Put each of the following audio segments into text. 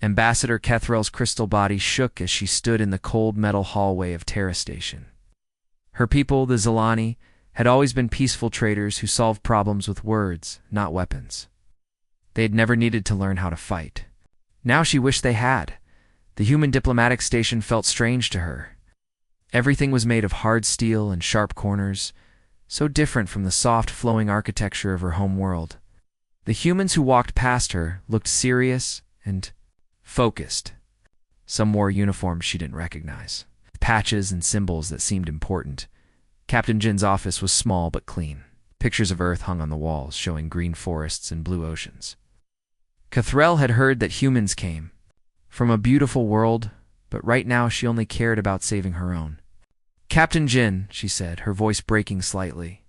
Ambassador Kethrel's crystal body shook as she stood in the cold metal hallway of Terra Station. Her people, the Zilani, had always been peaceful traders who solved problems with words, not weapons. They had never needed to learn how to fight. Now she wished they had. The human diplomatic station felt strange to her. Everything was made of hard steel and sharp corners, so different from the soft, flowing architecture of her home world. The humans who walked past her looked serious and focused. Some wore uniforms she didn't recognize, patches and symbols that seemed important. Captain Jin's office was small but clean. Pictures of Earth hung on the walls, showing green forests and blue oceans. Kethrel had heard that humans came from a beautiful world, but right now she only cared about saving her own. "Captain Jin," she said, her voice breaking slightly.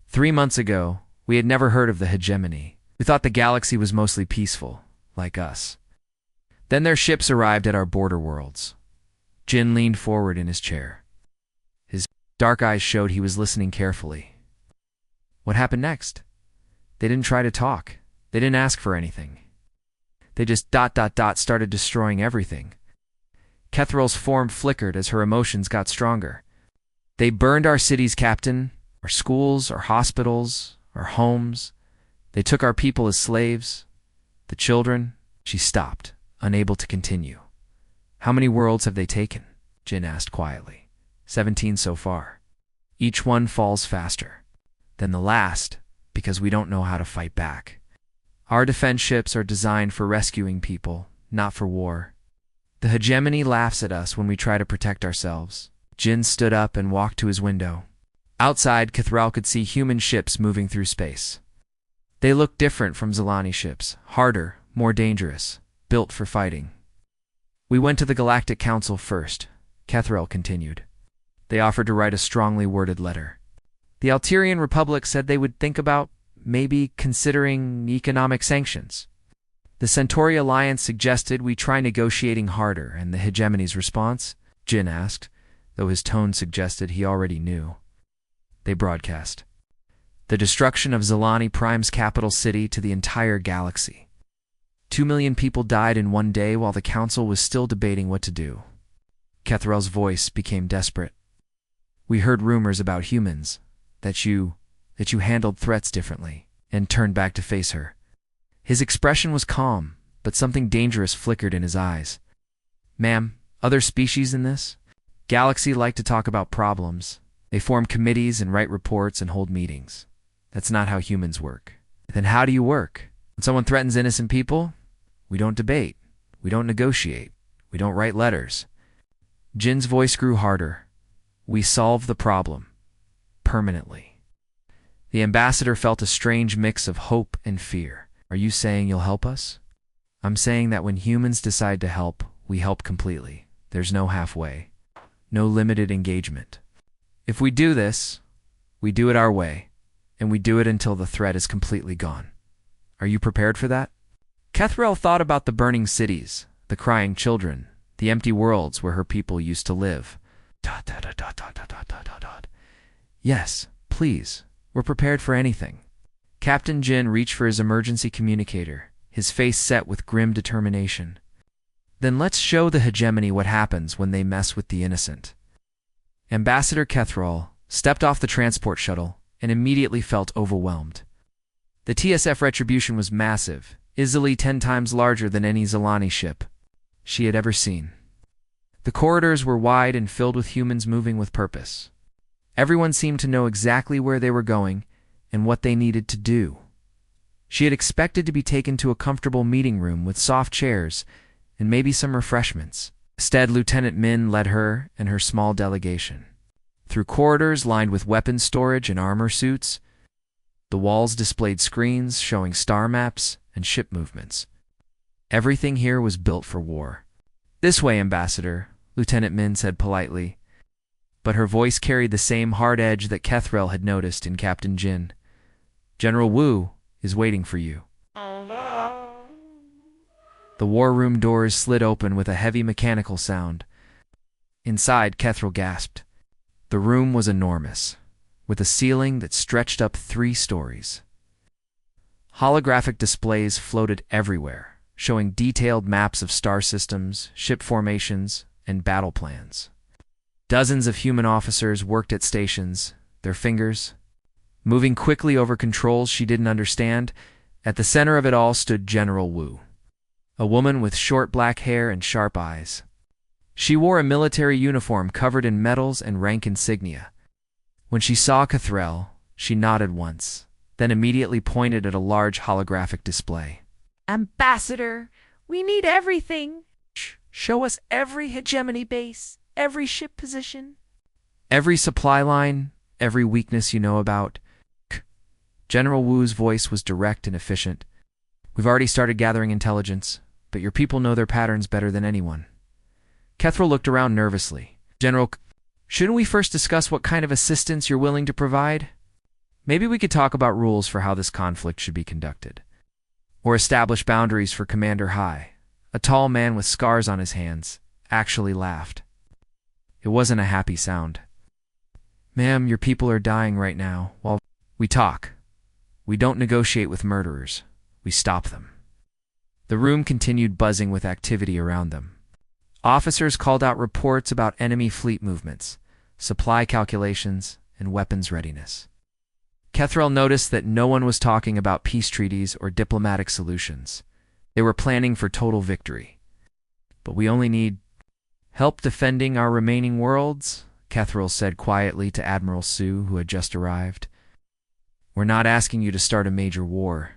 3 months ago, we had never heard of the hegemony. We thought the galaxy was mostly peaceful, like us. Then their ships arrived at our border worlds. Jin leaned forward in his chair. His dark eyes showed he was listening carefully. What happened next? They didn't try to talk. They didn't ask for anything. They just started destroying everything. Kethrel's form flickered as her emotions got stronger. They burned our cities, Captain, our schools, our hospitals, our homes. They took our people as slaves. The children. She stopped, unable to continue. "How many worlds have they taken?" Jin asked quietly. 17 so far. Each one falls faster than the last because we don't know how to fight back. Our defense ships are designed for rescuing people, not for war. The hegemony laughs at us when we try to protect ourselves. Jin stood up and walked to his window. Outside, Kethrel could see human ships moving through space. They looked different from Zilani ships, harder, more dangerous, built for fighting. "We went to the Galactic Council first," Kethrel continued. "They offered to write a strongly worded letter. The Alterian Republic said they would think about maybe considering economic sanctions. The Centauri Alliance suggested we try negotiating harder, and the hegemony's response?" Jin asked, though his tone suggested he already knew. They broadcast. "The destruction of Zilani Prime's capital city to the entire galaxy. 2 million people died in one day while the council was still debating what to do." Kethrel's voice became desperate. "We heard rumors about humans, that you handled threats differently," and turned back to face her. His expression was calm, but something dangerous flickered in his eyes. "Ma'am, other species in this galaxy like to talk about problems. They form committees and write reports and hold meetings. That's not how humans work." "Then how do you work? When someone threatens innocent people, we don't debate, we don't negotiate, we don't write letters." Jin's voice grew harder. "We solve the problem. Permanently." The ambassador felt a strange mix of hope and fear. "Are you saying you'll help us?" "I'm saying that when humans decide to help, we help completely. There's no halfway, no limited engagement. If we do this, we do it our way, and we do it until the threat is completely gone. Are you prepared for that?" Kethrel thought about the burning cities, the crying children, the empty worlds where her people used to live. "Yes, please. We're prepared for anything." Captain Jin reached for his emergency communicator, his face set with grim determination. "Then let's show the hegemony what happens when they mess with the innocent." Ambassador Kethrel stepped off the transport shuttle and immediately felt overwhelmed. The TSF retribution was massive, easily 10 times larger than any Zilani ship she had ever seen. The corridors were wide and filled with humans moving with purpose. Everyone seemed to know exactly where they were going and what they needed to do. She had expected to be taken to a comfortable meeting room with soft chairs and maybe some refreshments. Instead, Lieutenant Min led her and her small delegation through corridors lined with weapons storage and armor suits. The walls displayed screens showing star maps and ship movements. Everything here was built for war. "This way, Ambassador," Lieutenant Min said politely, but her voice carried the same hard edge that Kethrel had noticed in Captain Jin. "General Wu is waiting for you." The war room doors slid open with a heavy mechanical sound. Inside, Kethrel gasped. The room was enormous, with a ceiling that stretched up 3 stories. Holographic displays floated everywhere, showing detailed maps of star systems, ship formations, and battle plans. Dozens of human officers worked at stations, their fingers moving quickly over controls she didn't understand. At the center of it all stood General Wu, a woman with short black hair and sharp eyes. She wore a military uniform covered in medals and rank insignia. When she saw Cathrell, she nodded once, then immediately pointed at a large holographic display. Ambassador, we need everything. Show us every hegemony base, every ship position. Every supply line, every weakness you know about. General Wu's voice was direct and efficient. We've already started gathering intelligence, but your people know their patterns better than anyone. Cathrell looked around nervously. General, shouldn't we first discuss what kind of assistance you're willing to provide? Maybe we could talk about rules for how this conflict should be conducted. Or establish boundaries for Commander High. A tall man with scars on his hands actually laughed. It wasn't a happy sound. Ma'am, your people are dying right now. While we talk, we don't negotiate with murderers. We stop them. The room continued buzzing with activity around them. Officers called out reports about enemy fleet movements, supply calculations, and weapons readiness. Cathrell noticed that no one was talking about peace treaties or diplomatic solutions. They were planning for total victory. But we only need help defending our remaining worlds, Cathrell said quietly to Admiral Sue, who had just arrived. We're not asking you to start a major war.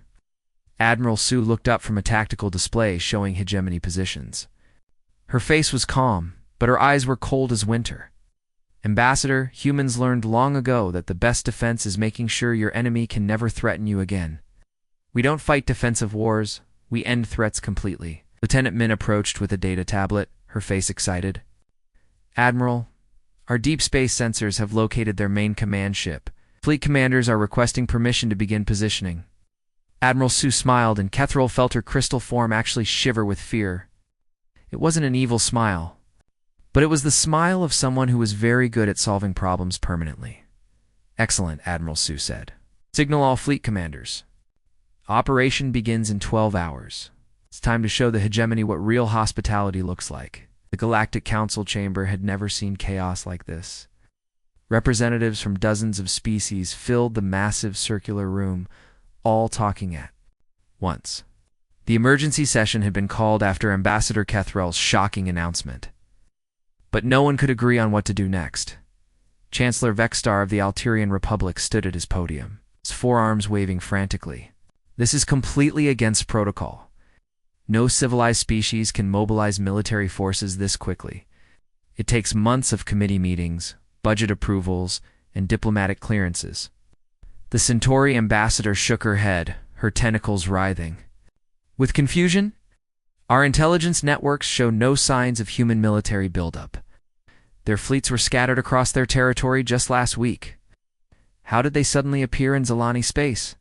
Admiral Sue looked up from a tactical display showing hegemony positions. Her face was calm, but her eyes were cold as winter. Ambassador, humans learned long ago that the best defense is making sure your enemy can never threaten you again. We don't fight defensive wars, we end threats completely. Lieutenant Min approached with a data tablet, her face excited. Admiral, our deep space sensors have located their main command ship. Fleet commanders are requesting permission to begin positioning. Admiral Sue smiled, and Cathrell felt her crystal form actually shiver with fear. It wasn't an evil smile, but it was the smile of someone who was very good at solving problems permanently. Excellent, Admiral Sue said. Signal all fleet commanders. Operation begins in 12 hours. It's time to show the hegemony what real hospitality looks like. The Galactic Council chamber had never seen chaos like this. Representatives from dozens of species filled the massive circular room, all talking at once. The emergency session had been called after Ambassador Cathrell's shocking announcement. But no one could agree on what to do next. Chancellor Vexstar of the Alterian Republic stood at his podium, his forearms waving frantically. This is completely against protocol. No civilized species can mobilize military forces this quickly. It takes months of committee meetings, budget approvals, and diplomatic clearances. The Centauri ambassador shook her head, her tentacles writhing. With confusion, our intelligence networks show no signs of human military buildup. Their fleets were scattered across their territory just last week. How did they suddenly appear in Zalani space?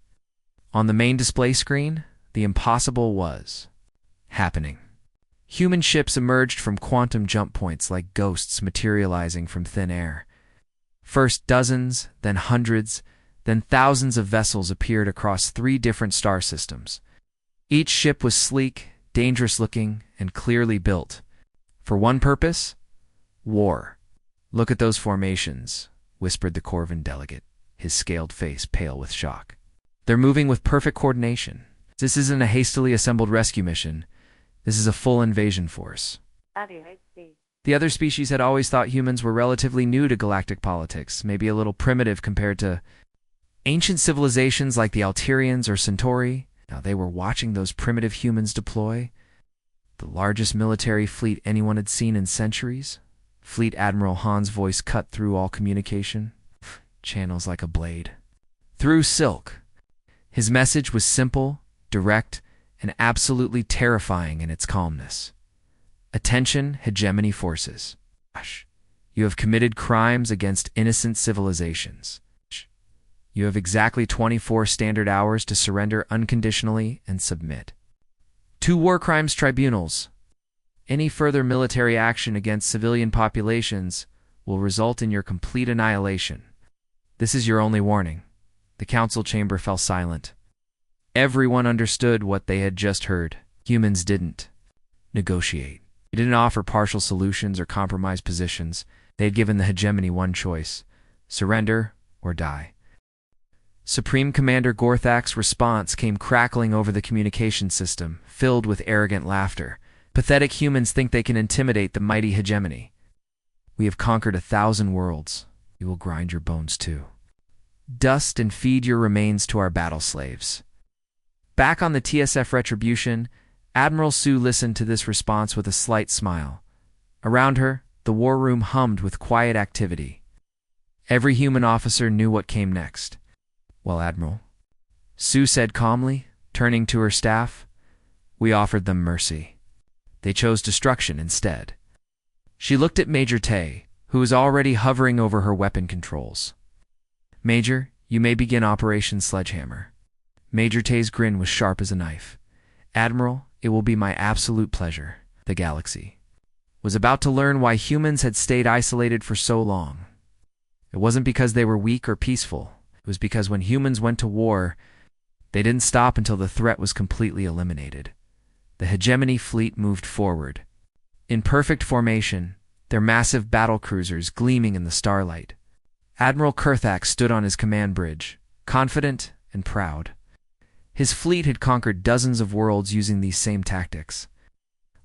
On the main display screen, the impossible was happening. Human ships emerged from quantum jump points like ghosts materializing from thin air. First dozens, then hundreds, then thousands of vessels appeared across 3 different star systems. Each ship was sleek, dangerous-looking, and clearly built. For one purpose: war. Look at those formations, whispered the Corvin delegate, his scaled face pale with shock. They're moving with perfect coordination. This isn't a hastily assembled rescue mission. This is a full invasion force. The other species had always thought humans were relatively new to galactic politics, maybe a little primitive compared to ancient civilizations like the Alterians or Centauri. Now they were watching those primitive humans deploy. The largest military fleet anyone had seen in centuries. Fleet Admiral Han's voice cut through all communication, channels like a blade. Through silk. His message was simple, direct, and absolutely terrifying in its calmness. Attention, hegemony forces. You have committed crimes against innocent civilizations. You have exactly 24 standard hours to surrender unconditionally and submit. 2 war crimes tribunals. Any further military action against civilian populations will result in your complete annihilation. This is your only warning. The council chamber fell silent. Everyone understood what they had just heard. Humans didn't negotiate. They didn't offer partial solutions or compromise positions. They had given the hegemony one choice: surrender or die. Supreme Commander Gorthak's response came crackling over the communication system, filled with arrogant laughter. Pathetic humans think they can intimidate the mighty hegemony. We have conquered 1,000 worlds. We will grind your bones too. Dust and feed your remains to our battle slaves. Back on the TSF Retribution, Admiral Sue listened to this response with a slight smile. Around her, the war room hummed with quiet activity. Every human officer knew what came next. "Well, Admiral," Sue said calmly, turning to her staff, "we offered them mercy. They chose destruction instead." She looked at Major Tay, who was already hovering over her weapon controls. "Major, you may begin Operation Sledgehammer." Major Tay's grin was sharp as a knife. "Admiral, it will be my absolute pleasure." The galaxy was about to learn why humans had stayed isolated for so long. It wasn't because they were weak or peaceful. It was because when humans went to war, they didn't stop until the threat was completely eliminated. The hegemony fleet moved forward. In perfect formation, their massive battle cruisers gleaming in the starlight. Admiral Kurthak stood on his command bridge, confident and proud. His fleet had conquered dozens of worlds using these same tactics.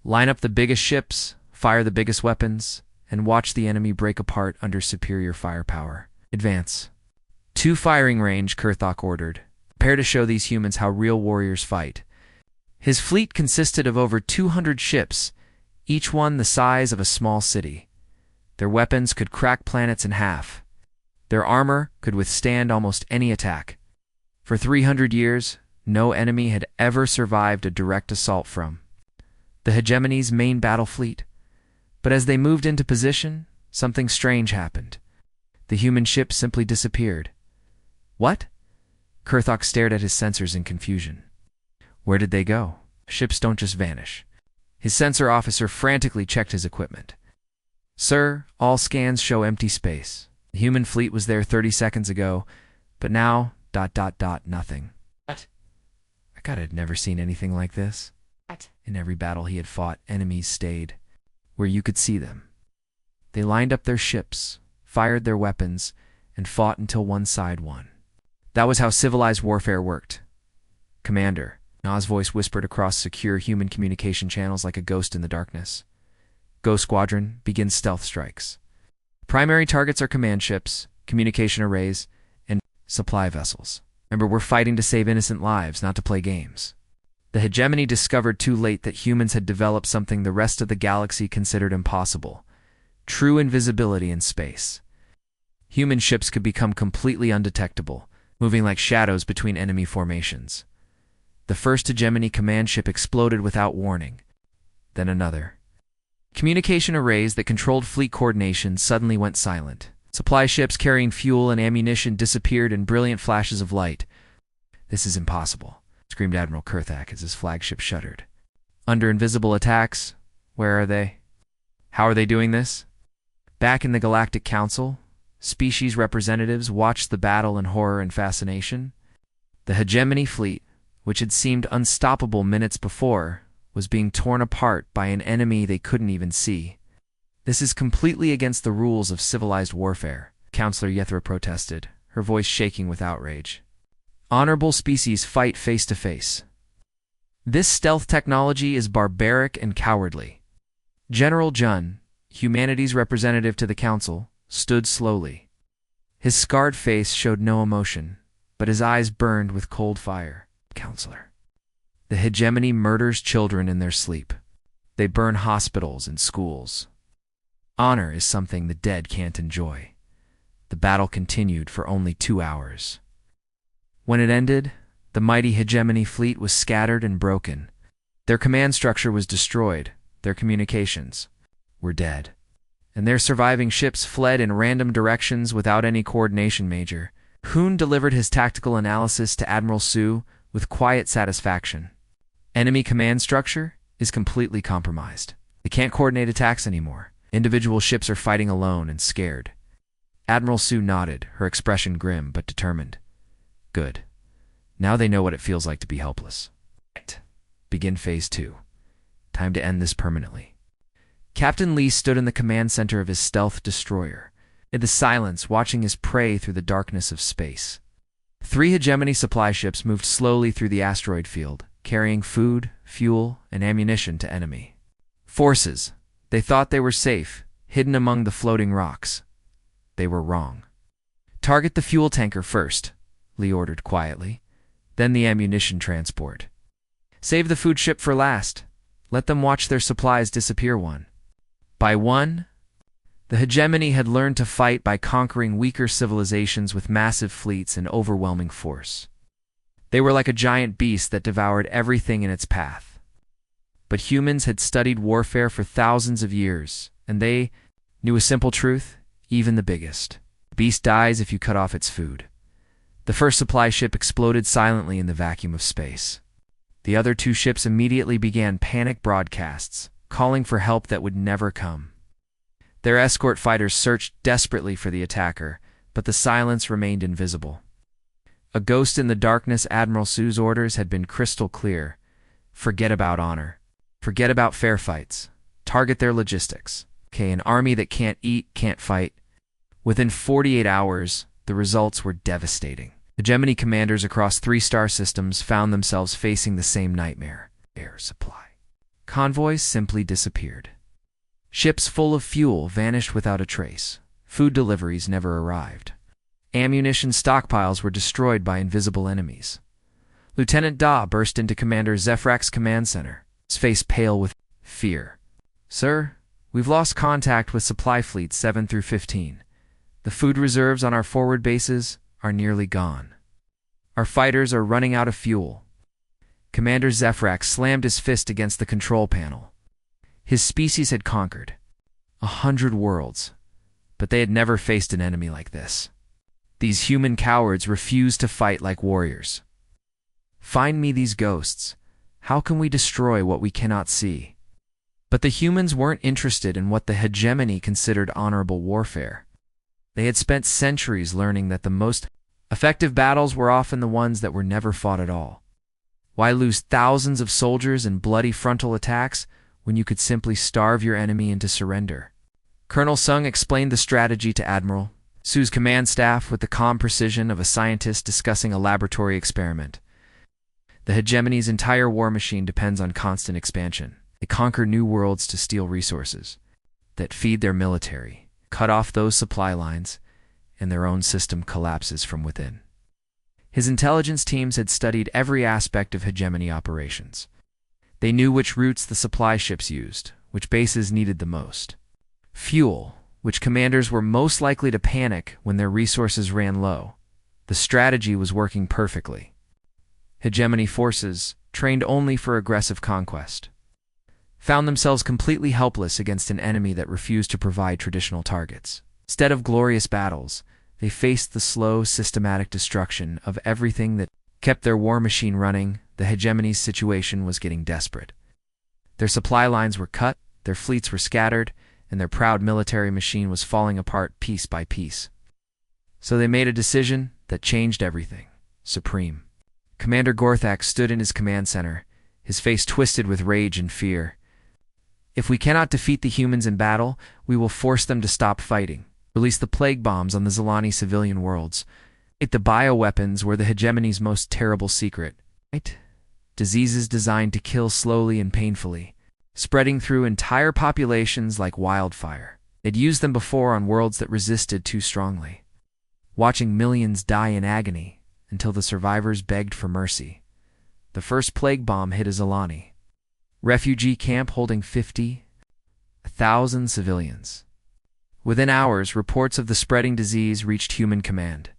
Line up the biggest ships, fire the biggest weapons, and watch the enemy break apart under superior firepower. Advance. "To firing range," Kurthak ordered. "Prepare to show these humans how real warriors fight." His fleet consisted of over 200 ships, each one the size of a small city. Their weapons could crack planets in half. Their armor could withstand almost any attack. For 300 years, no enemy had ever survived a direct assault from the hegemony's main battle fleet. But as they moved into position, something strange happened. The human ships simply disappeared. "What?" Kurthak stared at his sensors in confusion. Where did they go? Ships don't just vanish. His sensor officer frantically checked his equipment. "Sir, all scans show empty space. The human fleet was there 30 seconds ago, but now, nothing." What? Akata had never seen anything like this. What? In every battle he had fought, enemies stayed where you could see them. They lined up their ships, fired their weapons, and fought until one side won. That was how civilized warfare worked. "Commander," Na's voice whispered across secure human communication channels like a ghost in the darkness. "Go Squadron, begin stealth strikes. Primary targets are command ships, communication arrays, and supply vessels. Remember, we're fighting to save innocent lives, not to play games." The hegemony discovered too late that humans had developed something the rest of the galaxy considered impossible: true invisibility in space. Human ships could become completely undetectable, moving like shadows between enemy formations. The first hegemony command ship exploded without warning. Then another. Communication arrays that controlled fleet coordination suddenly went silent. Supply ships carrying fuel and ammunition disappeared in brilliant flashes of light. "This is impossible," screamed Admiral Kurthak as his flagship shuddered. "Under invisible attacks? Where are they? How are they doing this?" Back in the Galactic Council, species representatives watched the battle in horror and fascination. The hegemony fleet, which had seemed unstoppable minutes before, was being torn apart by an enemy they couldn't even see. "This is completely against the rules of civilized warfare," Counselor Yethra protested, her voice shaking with outrage. "Honorable species fight face to face. This stealth technology is barbaric and cowardly." General Jun, humanity's representative to the Council, stood slowly. His scarred face showed no emotion, but his eyes burned with cold fire. "Counselor, the hegemony murders children in their sleep. They burn hospitals and schools. Honor is something the dead can't enjoy." The battle continued for only 2 hours. When it ended, the mighty hegemony fleet was scattered and broken. Their command structure was destroyed, their communications were dead, and their surviving ships fled in random directions without any coordination. Major Hoon delivered his tactical analysis to Admiral Sue with quiet satisfaction. "Enemy command structure is completely compromised. They can't coordinate attacks anymore. Individual ships are fighting alone and scared." Admiral Sue nodded, her expression grim but determined. "Good. Now they know what it feels like to be helpless." Begin Phase 2. Time to end this permanently. Captain Lee stood in the command center of his stealth destroyer, in the silence watching his prey through the darkness of space. 3 hegemony supply ships moved slowly through the asteroid field, carrying food, fuel, and ammunition to enemy forces. They thought they were safe, hidden among the floating rocks. They were wrong. Target the fuel tanker first, Lee ordered quietly, then the ammunition transport. Save the food ship for last. Let them watch their supplies disappear one by one. The hegemony had learned to fight by conquering weaker civilizations with massive fleets and overwhelming force. They were like a giant beast that devoured everything in its path. But humans had studied warfare for thousands of years, and they knew a simple truth: even the biggest beast dies if you cut off its food. The first supply ship exploded silently in the vacuum of space. The other 2 ships immediately began panic broadcasts, calling for help that would never come. Their escort fighters searched desperately for the attacker, but the silence remained invisible. A ghost in the darkness. Admiral Su's orders had been crystal clear. Forget about honor. Forget about fair fights. Target their logistics. Okay, an army that can't eat, can't fight. Within 48 hours, the results were devastating. Hegemony commanders across 3 star systems found themselves facing the same nightmare. Air supply convoys simply disappeared. Ships full of fuel vanished without a trace. Food deliveries never arrived. Ammunition stockpiles were destroyed by invisible enemies. Lieutenant Da burst into Commander Zephrak's command center, his face pale with fear. "Sir, we've lost contact with supply fleets 7 through 15. The food reserves on our forward bases are nearly gone. Our fighters are running out of fuel." Commander Zephrak slammed his fist against the control panel. His species had conquered 100 worlds, but they had never faced an enemy like this. These human cowards refused to fight like warriors. "Find me these ghosts. How can we destroy what we cannot see?" But the humans weren't interested in what the hegemony considered honorable warfare. They had spent centuries learning that the most effective battles were often the ones that were never fought at all. Why lose thousands of soldiers in bloody frontal attacks when you could simply starve your enemy into surrender? Colonel Sung explained the strategy to Admiral Su's command staff with the calm precision of a scientist discussing a laboratory experiment. The hegemony's entire war machine depends on constant expansion. They conquer new worlds to steal resources that feed their military, cut off those supply lines, and their own system collapses from within. His intelligence teams had studied every aspect of hegemony operations. They knew which routes the supply ships used, which bases needed the most fuel, which commanders were most likely to panic when their resources ran low. The strategy was working perfectly. Hegemony forces, trained only for aggressive conquest, found themselves completely helpless against an enemy that refused to provide traditional targets. Instead of glorious battles, they faced the slow, systematic destruction of everything that kept their war machine running. The hegemony's situation was getting desperate. Their supply lines were cut, their fleets were scattered, and their proud military machine was falling apart piece by piece. So they made a decision that changed everything. Supreme. Commander Gorthak stood in his command center, his face twisted with rage and fear. "If we cannot defeat the humans in battle, we will force them to stop fighting. Release the plague bombs on the Zilani civilian worlds. The bioweapons were the hegemony's most terrible secret. Diseases designed to kill slowly and painfully, spreading through entire populations like wildfire. They'd used them before on worlds that resisted too strongly, watching millions die in agony until the survivors begged for mercy. The first plague bomb hit a Zilani refugee camp holding 50,000 civilians. Within hours, reports of the spreading disease reached human command.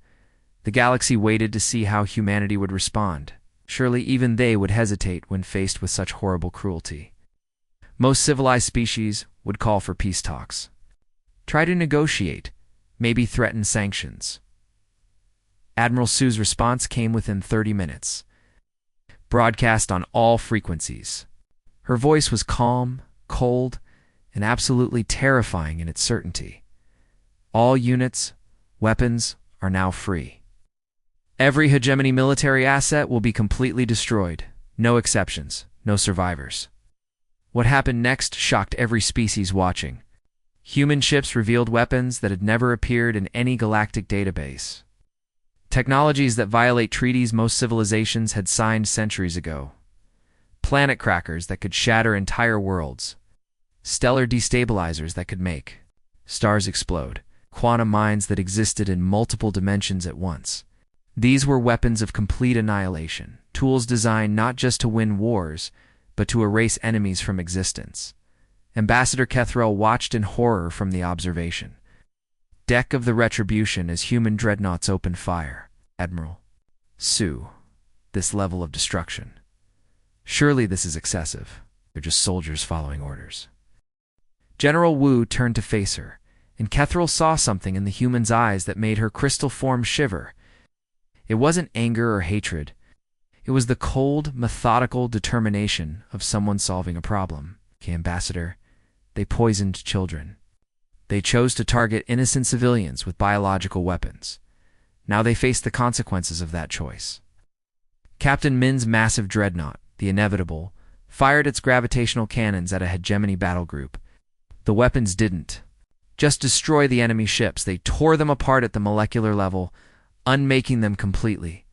The galaxy waited to see how humanity would respond. Surely even they would hesitate when faced with such horrible cruelty. Most civilized species would call for peace talks, try to negotiate, maybe threaten sanctions. Admiral Su's response came within 30 minutes, broadcast on all frequencies. Her voice was calm, cold, and absolutely terrifying in its certainty. "All units, weapons, are now free. Every hegemony military asset will be completely destroyed. No exceptions. no survivors. What happened next shocked every species watching. Human ships revealed weapons that had never appeared in any galactic database. Technologies that violate treaties most civilizations had signed centuries ago. Planet crackers that could shatter entire worlds. Stellar destabilizers that could make stars explode. Quantum mines that existed in multiple dimensions at once. These were weapons of complete annihilation, tools designed not just to win wars, but to erase enemies from existence. Ambassador Kethrel watched in horror from the observation deck of the Retribution as human dreadnoughts opened fire. Admiral Sue, this level of destruction. Surely this is excessive. They're just soldiers following orders. General Wu turned to face her, and Kethrel saw something in the human's eyes that made her crystal form shiver. It wasn't anger or hatred. It was the cold, methodical determination of someone solving a problem. Okay, Ambassador, they poisoned children. They chose to target innocent civilians with biological weapons. Now they face the consequences of that choice. Captain Min's massive dreadnought, the Inevitable, fired its gravitational cannons at a hegemony battle group. The weapons didn't just destroy the enemy ships, they tore them apart at the molecular level, unmaking them completely.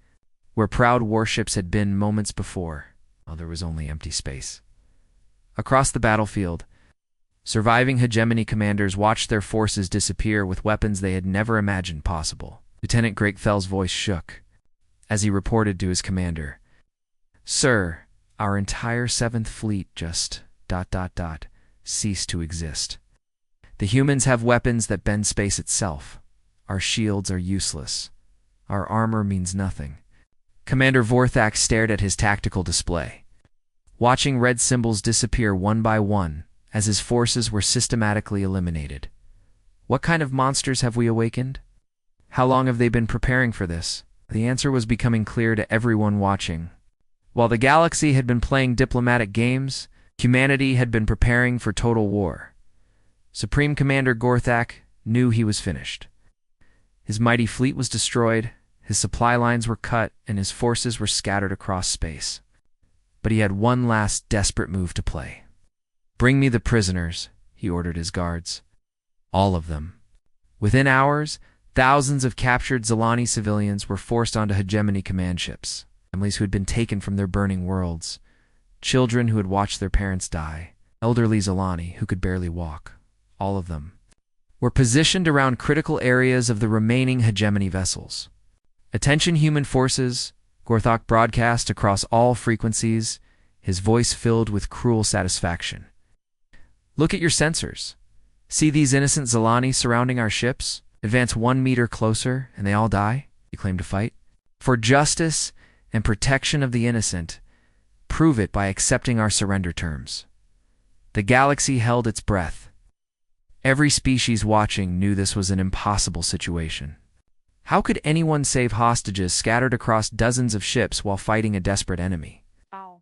Where proud warships had been moments before, there was only empty space. Across the battlefield, surviving hegemony commanders watched their forces disappear with weapons they had never imagined possible. Lieutenant Grakefell's voice shook as he reported to his commander, "Sir, our entire 7th Fleet just ... ceased to exist. The humans have weapons that bend space itself. Our shields are useless. Our armor means nothing." Commander Vorthak stared at his tactical display, watching red symbols disappear one by one as his forces were systematically eliminated. What kind of monsters have we awakened? How long have they been preparing for this? The answer was becoming clear to everyone watching. While the galaxy had been playing diplomatic games, humanity had been preparing for total war. Supreme Commander Gorthak knew he was finished. His mighty fleet was destroyed, his supply lines were cut, and his forces were scattered across space. But he had one last desperate move to play. "Bring me the prisoners," he ordered his guards. All of them. Within hours, thousands of captured Zilani civilians were forced onto hegemony command ships. Families who had been taken from their burning worlds. Children who had watched their parents die. Elderly Zilani who could barely walk. All of them were positioned around critical areas of the remaining hegemony vessels. "Attention human forces," Gorthok broadcast across all frequencies, his voice filled with cruel satisfaction. "Look at your sensors. See these innocent Zilani surrounding our ships? Advance 1 meter closer and they all die?" he claimed to fight. "For justice and protection of the innocent, prove it by accepting our surrender terms." The galaxy held its breath. Every species watching knew this was an impossible situation. How could anyone save hostages scattered across dozens of ships while fighting a desperate enemy? Ow.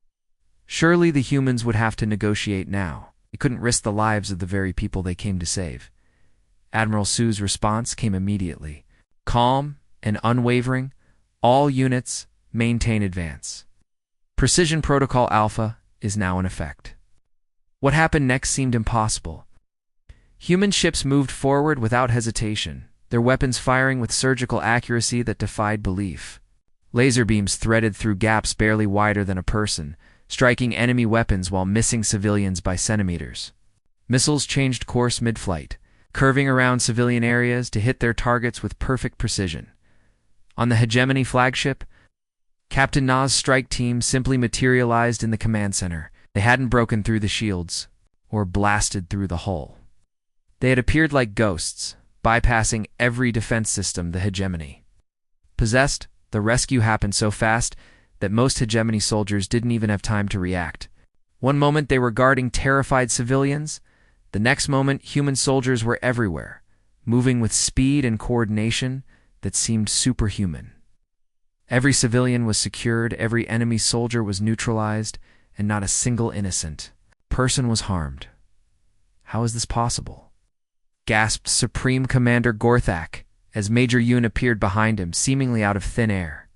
Surely the humans would have to negotiate now. They couldn't risk the lives of the very people they came to save. Admiral Sue's response came immediately. Calm and unwavering, all units maintain advance. Precision Protocol Alpha is now in effect. What happened next seemed impossible. Human ships moved forward without hesitation, their weapons firing with surgical accuracy that defied belief. Laser beams threaded through gaps barely wider than a person, striking enemy weapons while missing civilians by centimeters. Missiles changed course mid-flight, curving around civilian areas to hit their targets with perfect precision. On the Hegemony flagship, Captain Na's strike team simply materialized in the command center. They hadn't broken through the shields or blasted through the hull. They had appeared like ghosts, bypassing every defense system the Hegemony possessed. The rescue happened so fast that most Hegemony soldiers didn't even have time to react. One moment they were guarding terrified civilians, the next moment human soldiers were everywhere, moving with speed and coordination that seemed superhuman. Every civilian was secured, every enemy soldier was neutralized, and not a single innocent person was harmed. How is this possible? Gasped Supreme Commander Gorthak as Major Yoon appeared behind him, seemingly out of thin air.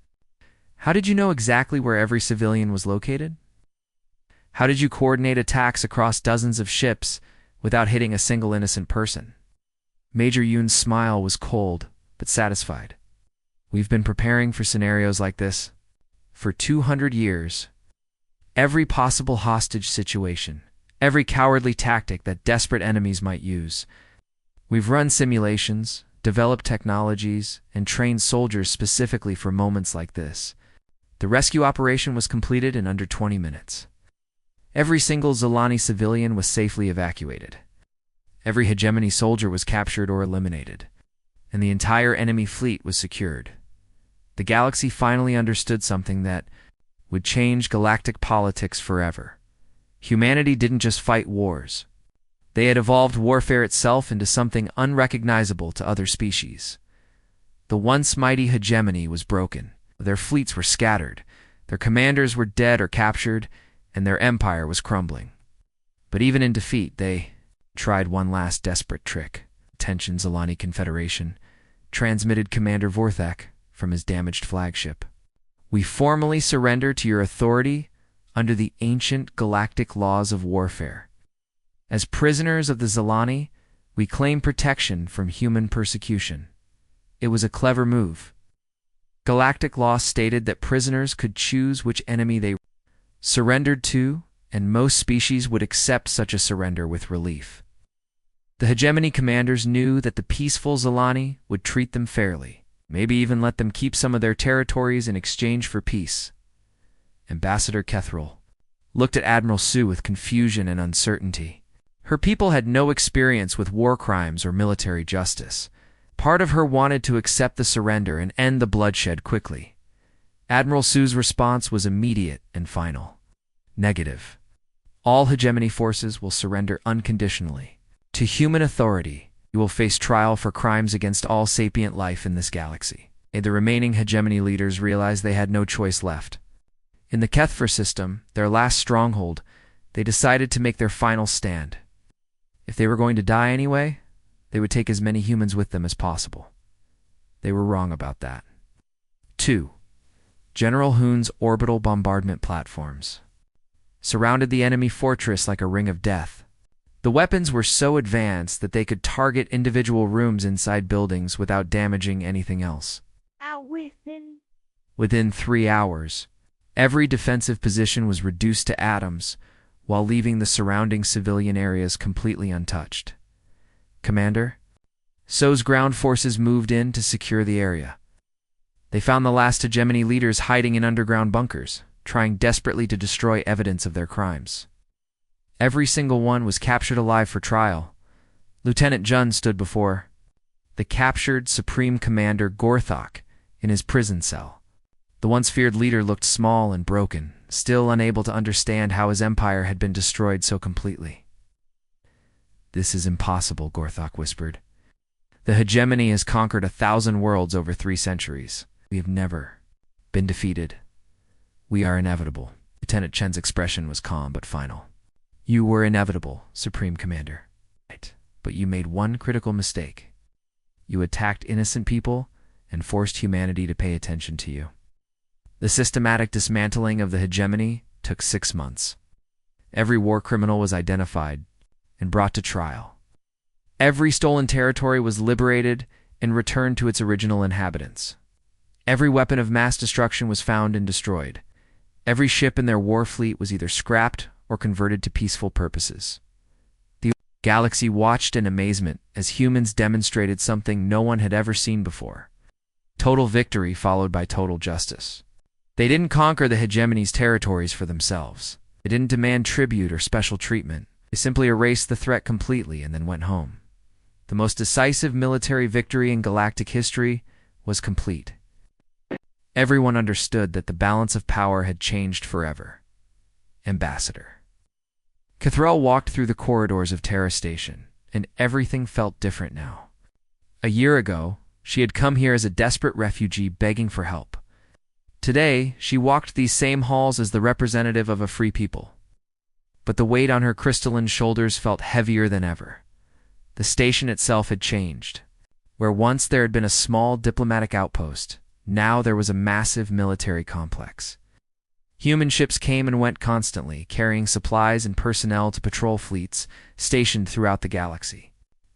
How did you know exactly where every civilian was located? How did you coordinate attacks across dozens of ships without hitting a single innocent person? Major Yoon's smile was cold, but satisfied. We've been preparing for scenarios like this for 200 years. Every possible hostage situation, every cowardly tactic that desperate enemies might use. We've run simulations, developed technologies, and trained soldiers specifically for moments like this. The rescue operation was completed in under 20 minutes. Every single Zilani civilian was safely evacuated. Every hegemony soldier was captured or eliminated, and the entire enemy fleet was secured. The galaxy finally understood something that would change galactic politics forever. Humanity didn't just fight wars. They had evolved warfare itself into something unrecognizable to other species. The once mighty hegemony was broken. Their fleets were scattered. Their commanders were dead or captured, and their empire was crumbling. But even in defeat, they tried one last desperate trick. Attention, Zilani Confederation, transmitted Commander Vorthak from his damaged flagship. We formally surrender to your authority under the ancient galactic laws of warfare. As prisoners of the Zilani, we claim protection from human persecution. It was a clever move. Galactic law stated that prisoners could choose which enemy they surrendered to, and most species would accept such a surrender with relief. The hegemony commanders knew that the peaceful Zilani would treat them fairly, maybe even let them keep some of their territories in exchange for peace. Ambassador Kethril looked at Admiral Su with confusion and uncertainty. Her people had no experience with war crimes or military justice. Part of her wanted to accept the surrender and end the bloodshed quickly. Admiral Su's response was immediate and final. Negative. All hegemony forces will surrender unconditionally. To human authority, you will face trial for crimes against all sapient life in this galaxy. The remaining hegemony leaders realized they had no choice left. In the Kethfer system, their last stronghold, they decided to make their final stand. If they were going to die anyway, they would take as many humans with them as possible. They were wrong about that. 2. General Hoon's orbital bombardment platforms surrounded the enemy fortress like a ring of death. The weapons were so advanced that they could target individual rooms inside buildings without damaging anything else. Within 3 hours, every defensive position was reduced to atoms, while leaving the surrounding civilian areas completely untouched. Commander, So's ground forces moved in to secure the area. They found the last hegemony leaders hiding in underground bunkers, trying desperately to destroy evidence of their crimes. Every single one was captured alive for trial. Lieutenant Jun stood before the captured Supreme Commander Gorthok in his prison cell. The once feared leader looked small and broken, still unable to understand how his empire had been destroyed so completely. "This is impossible," Gorthok whispered. "The hegemony has conquered 1,000 worlds over 3 centuries. We have never been defeated. We are inevitable." Lieutenant Chen's expression was calm but final. "You were inevitable, Supreme Commander. Right. But you made one critical mistake. You attacked innocent people and forced humanity to pay attention to you." The systematic dismantling of the hegemony took 6 months. Every war criminal was identified and brought to trial. Every stolen territory was liberated and returned to its original inhabitants. Every weapon of mass destruction was found and destroyed. Every ship in their war fleet was either scrapped or converted to peaceful purposes. The galaxy watched in amazement as humans demonstrated something no one had ever seen before. Total victory followed by total justice. They didn't conquer the hegemony's territories for themselves. They didn't demand tribute or special treatment. They simply erased the threat completely and then went home. The most decisive military victory in galactic history was complete. Everyone understood that the balance of power had changed forever. Ambassador. Kethrel walked through the corridors of Terra Station, and everything felt different now. A year ago, she had come here as a desperate refugee begging for help. Today, she walked these same halls as the representative of a free people. But the weight on her crystalline shoulders felt heavier than ever. The station itself had changed. Where once there had been a small diplomatic outpost, now there was a massive military complex. Human ships came and went constantly, carrying supplies and personnel to patrol fleets stationed throughout the galaxy.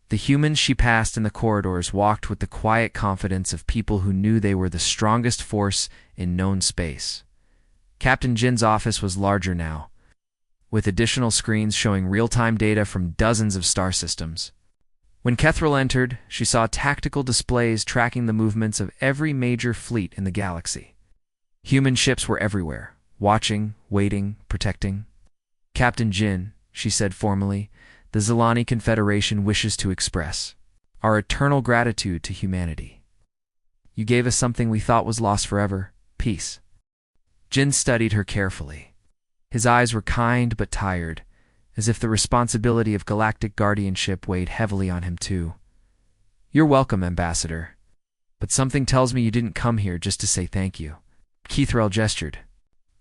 The humans she passed in the corridors walked with the quiet confidence of people who knew they were the strongest force in known space. Captain Jin's office was larger now, with additional screens showing real-time data from dozens of star systems. When Kethril entered, she saw tactical displays tracking the movements of every major fleet in the galaxy. Human ships were everywhere, watching, waiting, protecting. "Captain Jin," she said formally, "the Zilani Confederation wishes to express our eternal gratitude to humanity. You gave us something we thought was lost forever, peace." Jin studied her carefully. His eyes were kind but tired, as if the responsibility of galactic guardianship weighed heavily on him too. "You're welcome, Ambassador. But something tells me you didn't come here just to say thank you." Kethril gestured.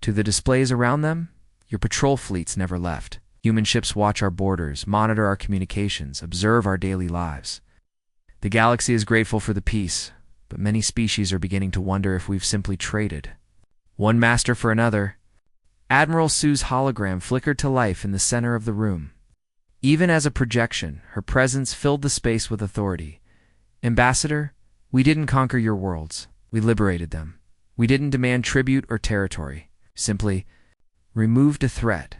"To the displays around them? Your patrol fleets never left. Human ships watch our borders, monitor our communications, observe our daily lives. The galaxy is grateful for the peace, but many species are beginning to wonder if we've simply traded one master for another." Admiral Sue's hologram flickered to life in the center of the room. Even as a projection, her presence filled the space with authority. "Ambassador, we didn't conquer your worlds. We liberated them. We didn't demand tribute or territory. Simply removed a threat.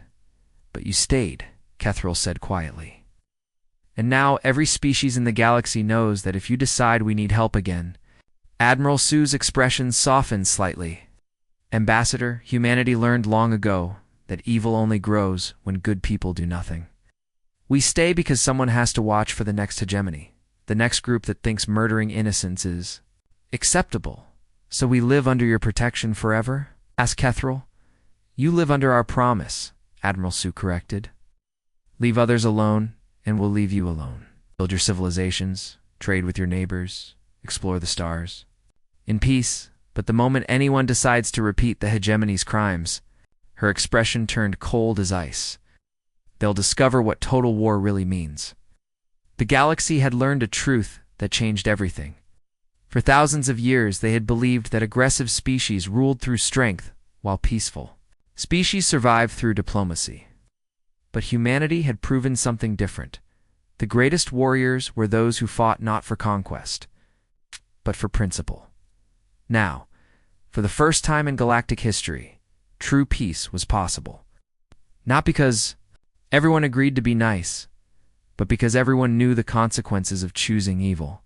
But you stayed," Kethril said quietly. "And now every species in the galaxy knows that if you decide we need help again..." Admiral Sue's expression softened slightly. "Ambassador, humanity learned long ago that evil only grows when good people do nothing. We stay because someone has to watch for the next hegemony, the next group that thinks murdering innocents is acceptable. So we live under your protection forever?" asked Kethril. "You live under our promise," Admiral Sue corrected. "Leave others alone, and we'll leave you alone. Build your civilizations, trade with your neighbors, explore the stars. In peace. But the moment anyone decides to repeat the hegemony's crimes," her expression turned cold as ice, "they'll discover what total war really means." The galaxy had learned a truth that changed everything. For thousands of years, they had believed that aggressive species ruled through strength, while peaceful species survived through diplomacy. But humanity had proven something different. The greatest warriors were those who fought not for conquest, but for principle. Now, for the first time in galactic history, true peace was possible. Not because everyone agreed to be nice, but because everyone knew the consequences of choosing evil.